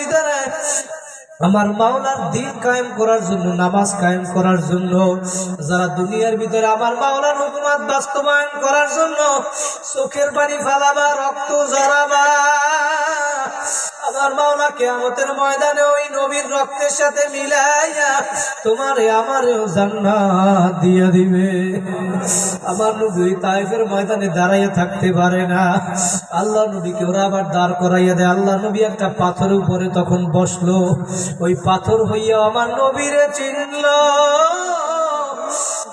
ভিতরে আমার মাওলার দিন কায়েম করার জন্য, নামাজ কায়েম করার জন্য, যারা দুনিয়ার ভিতরে আমার মাওলার হুকুমত বাস্তবায়ন করার জন্য চোখের পানি ফালাবা, রক্ত ঝরাবা, আমার মাওলা কিয়ামতের ময়দানে ওই নবীর রক্তের সাথে মিলাইয়া তোমারে আমারেও জান্নাত দিয়া দিবে। আমার নবী তায়েফের ময়দানে দাঁড়াইয়া থাকতে পারে না, আল্লাহ নবীকে ওরা আবার দাঁড় করাইয়া দেয়। আল্লাহ নবী একটা পাথরের উপরে তখন বসলো, ওই পাথর হইয়া আমার নবীরে চিনল।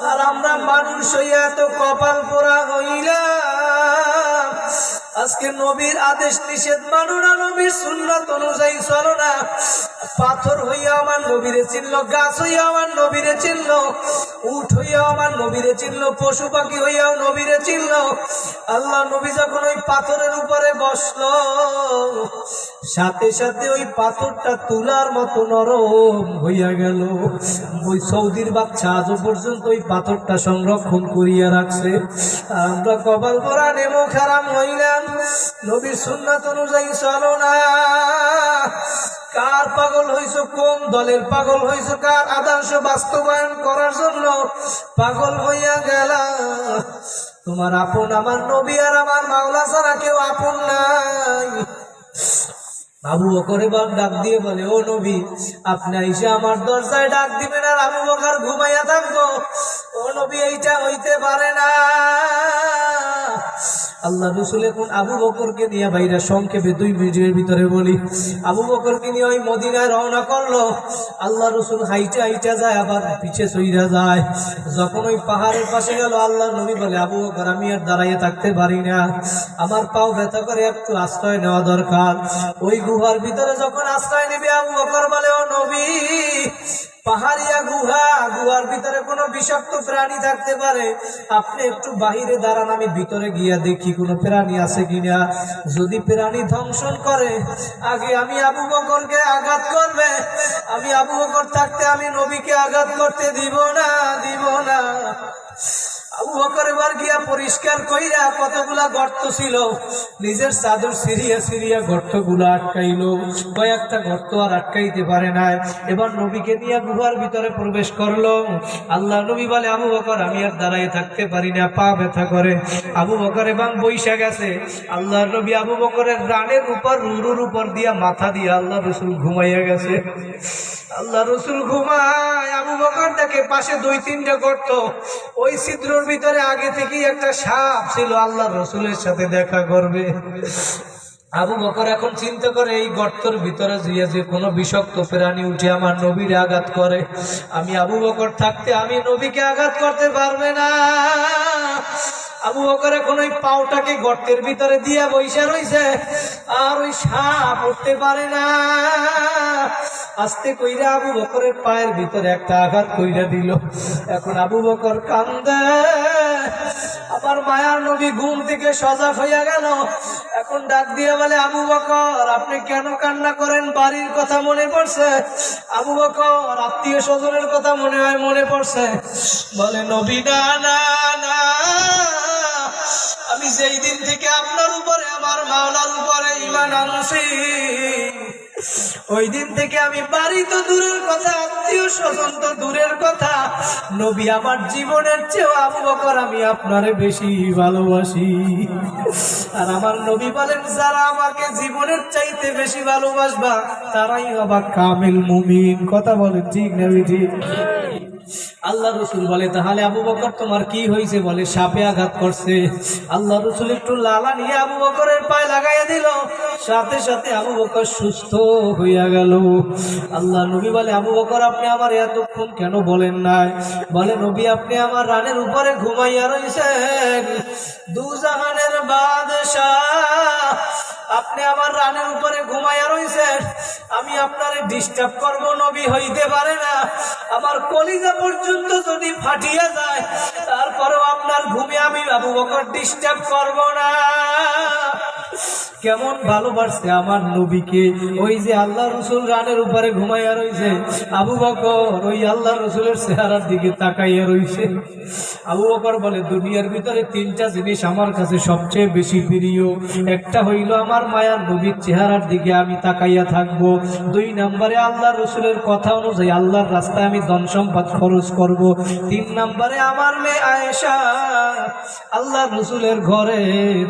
আর আমরা মানুষ হইয়া তো কপাল পোড়া হইলাম, আজকে নবীর আদেশ নিষেধ মানো না, নবীর সুন্নাত অনুযায়ী চলো না। পাথর হইয়া আমার নবীরে চিনল, গাছ হইয়া আমার নবীরে চিনল, উট হইয়া আমার নবীরে চিনল, পশু পাখি হইয়াও নবীরে চিনল। আল্লাহ নবী যখন ওই পাথরের উপরে বসলো, সাথে সাথে ওই পাথরটা তুলার মতো নরম হইয়া গেল। ওই সৌদির বাচ্চা আজও পর্যন্ত ওই পাথরটা সংরক্ষণ করিয়া রাখছে। আমরা কপাল পরা নেমো খারাপ হইলাম, নবীর সুন্নাত অনুযায়ী চলো না। কার পাগল হইছো, কোন দলের পাগল হইছো, কার আদর্শ বাস্তবায়ন করার জন্য পাগল হইয়া গেলা? তোমার আপন আমার নবী আর আমার মাওলা ছাড়া কেউ আপন নাই। আবু বকর এবার ডাক দিয়ে বলে, ও নবী, আপনি এসে আমার দরজায় ডাক দিবেন আর আবু বকর ঘুমাইয়া থাকবো? ও নবী, এইটা হইতে পারে না। আল্লাহ রসুল এখন আবু বকরকে নিয়ে, ভাইরা সংক্ষেপে 2 মিনিটের ভিতরে বলি, আবু বকরকে নিয়ে ওই মদিনায় রওনা করলো। আল্লাহ রসুল হাইটা হাইটা যায়, আবার পিছে সইরা যায়। যখন ওই পাহাড়ের পাশে গেল, আল্লাহ নবী বলে, আবু বকর, আমি আর দাঁড়াইয়ে থাকতে পারি না, আমার পাও ব্যথা করে, একটু আশ্রয় নেওয়া দরকার। ওই গুহার ভিতরে যখন আশ্রয় নেবে, আবু বকর বলে, ও নবী, পাহাড়িয়া গুহা, গুহার ভিতরে কোনো বিষাক্ত প্রাণী থাকতে পারে, আপনি একটু বাহিরে দাঁড়ান, আমি ভিতরে গিয়া দেখি কোনো প্রাণী আছে কিনা। যদি প্রাণী ধ্বংসন করে, আগে আমি আবু বকরকে আঘাত করবে, আমি আবু বকর থাকতে আমি নবীকে আঘাত করতে দিব না, দিব না। আবু বকর এবার গিয়া পরিষ্কার কইরা, কতগুলা গর্ত ছিল, নিজের চাদর সিরিয়া সিরিয়া গর্তগুলা আটকাইলো। কয়েকটা গর্ত আর আটকাইতে পারে না। এবার নবীকে নিয়ে গুহার ভিতরে প্রবেশ করলো। আল্লাহ নবী বলে, আবু বকর, আমি আর দাঁড়াই থাকতে পারি না, পা ব্যথা করে। আবু বকর এবং বৈশা গেছে। আল্লাহ নবী আবু বকরের রানের উপর, রুরুর উপর দিয়া, মাথা দিয়া আল্লাহ রসুল ঘুমাইয়া গেছে। আল্লাহ রসুল ঘুমায়, আবু বকর দেখে পাশে 2-3টা গর্ত, ওই ছিদ্রর ভিতরে আগে থেকেই একটা সাপ ছিল, আল্লাহ রসুলের সাথে দেখা করবে। আবু বকর এখন চিন্তা করে, এই গর্তের ভিতরে যে কোনো বিষাক্ত প্রাণী উঠে আমার নবীর আঘাত করে, আমি আবু বকর থাকতে আমি নবীকে আঘাত করতে পারবে না। আবু বকর এখন ওই পাওটাকে গর্তের ভিতরে দিয়া বইসা রইছে, আর ওই সাপ উঠতে পারে না। আস্তে কইরা আবু বকরের পায়ের ভিতরে একটা আঘাত কইরা দিল। এখন আবু বকর কান্দে। আমার মায়ার নবী ঘুম থেকে সজাগ হইয়া গেল। এখন ডাক দিয়ে বলে, আবু বকর, আপনি কেন কান্না করেন? বাড়ির কথা মনে পড়ছে? আবু বকর, আত্মীয় স্বজনের কথা মনে পড়ছে? বলে, নবী, না না না, আমি যেই দিন থেকে আপনার উপরে, আমার মাওলার উপরে ঈমান আনছি, ওই দিন থেকে আমি বাড়ি তো দূরের কথা, আত্মীয় স্বজন তো দূরের কথা, নবী আমার জীবনের চেয়েও আবু বকর আমি আপনারে বেশি ভালোবাসি। আর আমার নবী বলেন, যারা আমাকে জীবনের চাইতে বেশি ভালোবাসবা, তারাই হবা কামিল মুমিন। কথা বলেন ঠিক না ঠিক? আল্লাহ রসুল বলে, তাহলে আবু বকর তোমার কি হয়েছে? বলে, সাপে আঘাত করছে। আল্লাহ রসুল একটু লালা নিয়ে আবু বকরের পায়ে লাগাইয়া দিল, সাথে সাথে আবু বকর সুস্থ হইয়া গেল। আল্লাহ নবী বলে, আবু বকর, আপনি আমার এতক্ষণ কেন বলেন নাই? বলে, নবী, আপনি আমার রানের উপরে ঘুমাইয়া রয়েছেন, দুজাহানের বাদশাহ, আপনি আমার রানের উপরে ঘুমাইয়া রয়েছেন, আমি আপনারে ডিস্টার্ব করব নবী হইতে পারে না। আমার কলিজা পর্যন্ত যদি ফাটিয়া যায়, তারপরেও আপনার ঘুমে আমি আবু বকর ডিস্টার্ব করব না। কেমন ভালোবাসছে আমার নবীকে। ওই যে আল্লাহ রসুল রানের উপরে ঘুমাইয়া রইছে, আবু বকর ওই আল্লাহ রসুলের চেহারার দিকে তাকাইয়া রইছে। আবু বকর বলে, দুনিয়ার ভিতরে তিনটা জিনিস আমার কাছে সবচেয়ে বেশি প্রিয়। একটা হইল আমার মায়ার নবীর চেহারার দিকে আমি তাকাইয়া থাকবো। 2 নম্বরে আল্লাহ রসুলের কথা অনুযায়ী আল্লাহর রাস্তায় আমি ধন সম্পদ খরচ করব। 3 নম্বরে আমার মেয়ে আয়েশা আল্লাহ রসুলের ঘরে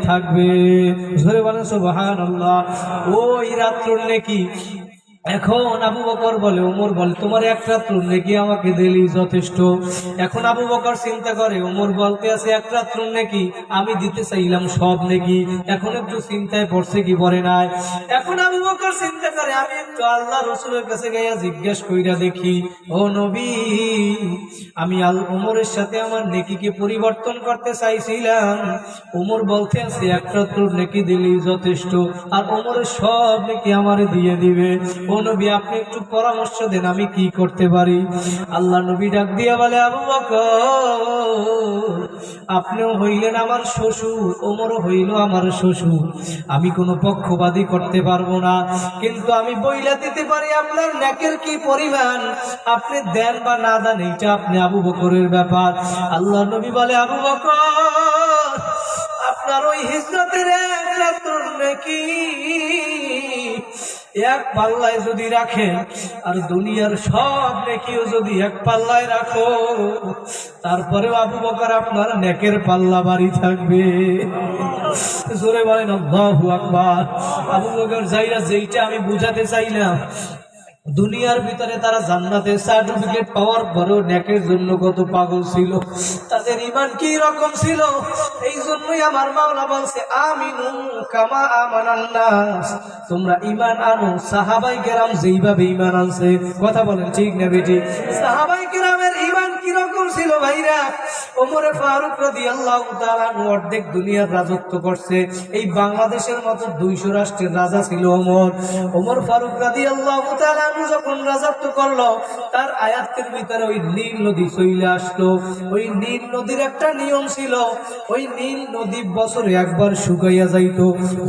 থাকবে। ধরে বলেন সুবহানাল্লাহ। ওই রাত্র নেকি। এখন আবু বকর বলে, ওমর বলে, তোমার এক রাত্র নেকি আমাকে দিলি যথেষ্ট। এখন আবু বকর চিন্তা করে, ওমর বলতে আছে এক রাত্র নেকি, আমি দিতে চাইলাম সব নেকি। এখন একটু চিন্তায় পড়ছে কি পড়ে নাই। এখন আবু বকর চিন্তা করে, আমি একটু আল্লাহ রসুলের কাছে গাইয়া জিজ্ঞেস কইরা দেখি, ও নবী, আমি ওমরের সাথে আমার নেকিকে পরিবর্তন করতে চাইছিলাম। ওমর বলতে আছে এক রাত্র নেকি দিলি যথেষ্ট, আর ওমরের সব নেকি আমারে দিয়ে দিবে। ও নবী, আপনি একটু পরামর্শ দেন, আমি কি করতে পারি? আল্লাহ নবী ডাক দিয়া বলে, আবু বকর, আপনিও হইলেন আমার শ্বশুর, ওমরও হইল আমার শ্বশুর। আমি কোনো পক্ষপাতী করতে পারবো না, কিন্তু আমি বইলা দিতে পারি আপনার নেকের কি পরিমাণ। আপনি দেন বা না দেন, এইটা আপনি আবু বকরের ব্যাপার। আল্লাহ নবী বলে, আবু বকর, আপনার ওই হিজরতের এক রাত্র নেকি এক পাল্লায় যদি রাখেন, আর দুনিয়ার সব নেকিও যদি এক পাল্লায় রাখো, তারপরে আবু বকর আপনার নেকের পাল্লা বাড়ি থাকবে। জোরে বলেন আল্লাহু আকবার। আবু বকর যাইরা যেইটা আমি বুঝাতে চাইলাম, দুনিয়ার ভিতরে তারা জান্নাতের সার্টিফিকেট পাওয়ার পরেও নেকের জন্য কত পাগল ছিল, তাদের ঈমান কি রকম ছিল। এই জন্যই আমার মাওলা বলছে, আমিনু কামা আমানান নাস, তোমরা ঈমান আনো সাহাবায়ে কেরাম যেইভাবে ঈমান আনছে। কথা বলেন ঠিক না বেটি? সাহাবায়ে কেরামের ঈমান কি রকম ছিল ভাইরা? ওমর ফারুক রাদিয়াল্লাহু তাআলা অর্ধেক দুনিয়ার রাজত্ব করছে। এই বাংলাদেশের মতো 200 রাষ্ট্রের রাজা ছিল ওমর। ওমর ফারুক রাদিয়াল্লাহু তাআলা যখন রাজত্ব করলো, তার আয়াতের ভিতরে ওই নীল নদী চলে আসলো। ওই নীল নদীর একটা নিয়ম ছিল, ওই নীল নদী বছরে একবার শুকাইয়া যাইতো।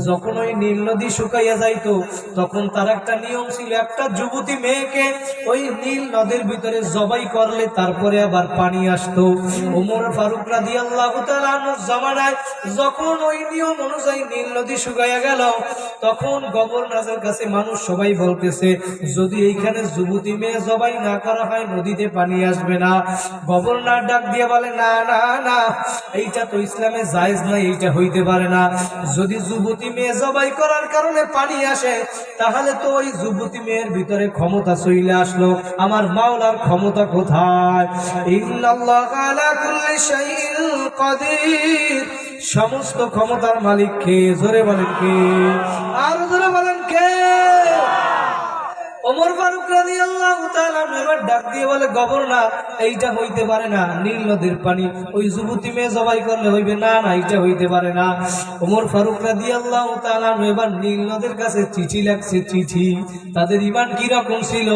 যখন ওই নীল নদী শুকাইয়া যাইতো, তখন তার একটা নিয়ম ছিল, একটা যুবতী মেয়েকে ওই নীল নদীর ভিতরে জবাই করলে তারপরে আবার পানি আসতো। ওমর ফারুক রাদিয়াল্লাহু তাআলা আনহুর জামানায় যখন ওই নিয়ম অনুযায়ী নীল নদী শুকাইয়া গেল, তখন গভর্নরের কাছে মানুষ সবাই বলতেছে, যদি এইখানে যুবতী মেয়ে জবাই না করা হয় নদীতে পানি আসবে না। গভর্নর ডাক দিয়ে বলে, না না না, এইটা তো ইসলামে জায়েজ নাই, এইটা হইতে পারে না। যদি যুবতী মেয়ে জবাই করার কারণে পানি আসে, তাহলে তো ওই যুবতী মেয়ের ভিতরে ক্ষমতা চলে আসলো। আমার মাওলার ক্ষমতা কোথায়? ইন্নাল্লাহা আলা কুল্লি শাইইন কাদির, সমস্ত ক্ষমতার মালিক কে? জোরে বলেন কে? আর জোরে বলেন কে? ওমর ফারুক রাদিয়াল্লাহু তাআলা এবার ডাক দিয়ে বলে, গভর্নর, এইটা হইতে পারে না, নীল নদীর পানি ওই যুবতী মেয়ে জবাই করলে হইবে না, না এইটা হইতে পারে না। ওমর ফারুক রাদিয়াল্লাহু তাআলা এবার নীল নদীর কাছে চিঠি লেখছে, চিঠি। তাদের ঈমান কি রকম ছিল,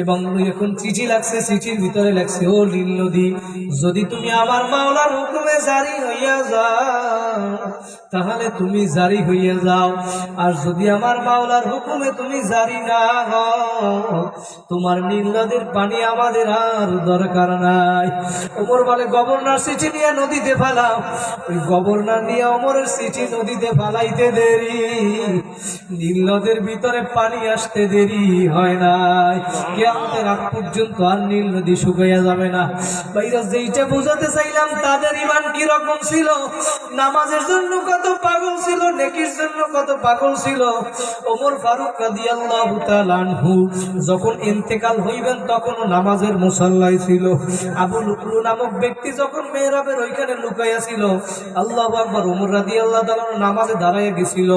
এবং এখন চিঠি লাগছে, চিঠির ভিতরে লেখছে, ও নীল নদী, যদি তুমি আমার মাওলার হুকুমে জারি হইয়া যাও, তাহলে তুমি জারি হইয়া যাও। আর যদি আমার মাওলার হুকুমে তুমি জারি না হও, তোমার নীল নদীর পানি আমাদের আর দরকার নাই। ওমর বলে, গভর্নর চিঠি নিয়ে নদীতে ফেলাও। ওই গভর্নর নিয়ে ওমরের চিঠি নদীতে ফেলাইতে দেরি, নীল নদীর ভিতরে পানি আসতে দেরি হয় নাই। কিয়ামতের আগ পর্যন্ত আর নীল নদী শুকাইয়া যাবে না। ভাইরা, যেইটা বোঝাতে চাইলাম, তাদের ঈমান কি রকম ছিল, নামাজের জন্য কত পাগল ছিল, নেকির জন্য কত পাগল ছিল। ওমর ফারুক রাদিয়াল্লাহু তাআলা আনহু যখন ইন্তেকাল হইবেন, তখনও নামাজের মুসাল্লায় ছিল। আবু লুকলু নামক ব্যক্তি যখন মেহরাবের ওইখানে লুকাইয়া ছিল, আল্লাহু আকবার, ওমর রাদিয়াল্লাহু তাআলা নামাজে দাঁড়াইয়া গেছিল,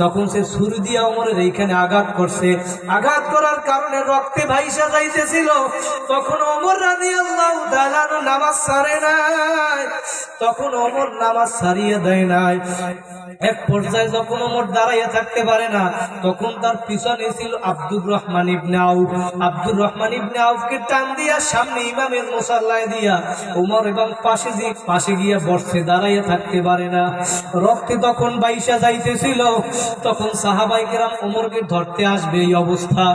তখন সে ছুরি দিয়া ওমরের এইখানে আঘাত করছে। আঘাত করার কারণে রক্তে ভাইসা যাইতেছিল। তখন ওমর রাদিয়াল্লাহু তাআলা নামাজ ছাড়ে নাই, তখন ওমর নামাজ ছাড়িয়ে দেয় নাই। এক পর্যায়ে যখন ওমর দাঁড়াইয়া থাকতে পারে না, তখন তার পিছনে ছিল ছিল আব্দুর রহমান ইবনে আউফ। আব্দুর রহমান ইবনে আউফকে টান দিয়া সামনে ইমামের মুসাল্লায় দিয়া ওমর এবং পাশে গিয়া বসে দাঁড়াইয়া থাকতে পারে না। রক্তে তখন বাইশা যাইতেছিল। তখন সাহাবায়ে কেরাম ওমরকে ধরতে আসবে এই অবস্থা।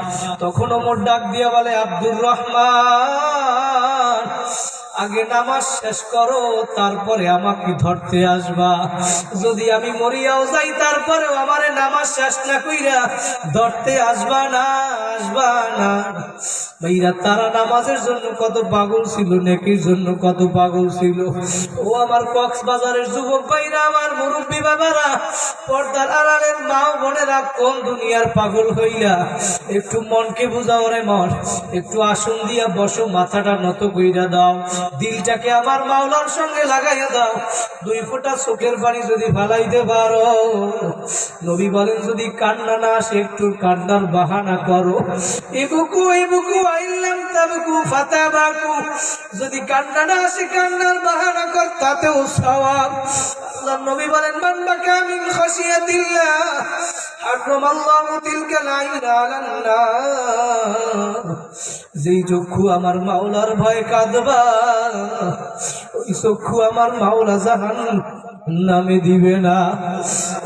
তখন ওমর ডাক দিয়া বলে, আব্দুর রহমান, আগে নামাজ শেষ করো, তারপরে আমাকে ধরতে আসবা। যদি আমি মরিয়াও যাই তারপরেও আমারে নামাজ শেষ না কইরা ধরতে আসবা না। ভাইরা, তারা নামাজের জন্য কত পাগল ছিল, নেকির জন্য কত পাগল ছিল। ও আমার কক্সবাজারের যুবক ভাইরা, আমার মুরব্বী বাবারা, পর্দার আড়ালের মা বোনেরা, কোন দুনিয়ার পাগল হইলা? একটু মনকে বুঝাও রে মন, একটু আসন দিয়া বসো, মাথাটা নত কইরা দাও, দিলটাকে আমার মাওলার সঙ্গে লাগাইয়া দাও। 2 ফোঁটা চোখের পানি যদি ফালাইতে পারো, নবী বলেন যদি কান্না না আসে একটু কান্নার বাহানা করো। এবুকু আইলাম তাবকু ফাতাবাকু, যদি কান্না না আসে কান্নার বাহানা কর, তাতেও সওয়াব। আল্লাহর নবী বলেন, মান বাকা মিন খাশিয়াতিল্লাহ হারামাল্লাহু তিলকাল আইনা আলান নার। যেই চক্ষু আমার মাওলার ভয় কাঁদবা, ওই চক্ষু আমার মাওলা জাহান্নামে দিবে না।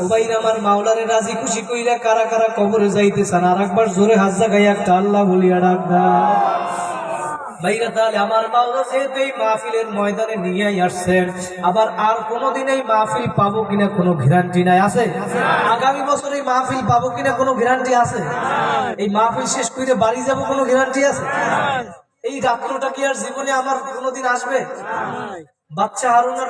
ও ভাইরা, আমার মাওলারে রাজি খুশি কইরা কারা কারা কবরে যাইতে চান? আর একবার জোরে হাত জাগাইয়া একটা আল্লাহ বলিয়া ডাক দাও। ভাইরা, তাহলে আমার মাওলা যেহেতু এই মাহফিলের ময়দানে নিয়ে আসছেন, আবার আর কোনোদিন এই মাহফিল পাবো কিনা কোনো গ্যারান্টি নাই। আছে? আগামী বছর এই মাহফিল পাবো কিনা কোনো গ্যারান্টি আছে? এই মাহফিল শেষ করে বাড়ি যাবো কোনো গ্যারান্টি আছে? এই রাত্রটা কি আর জীবনে আমার কোনোদিন আসবে? বাচ্চা হারুন আর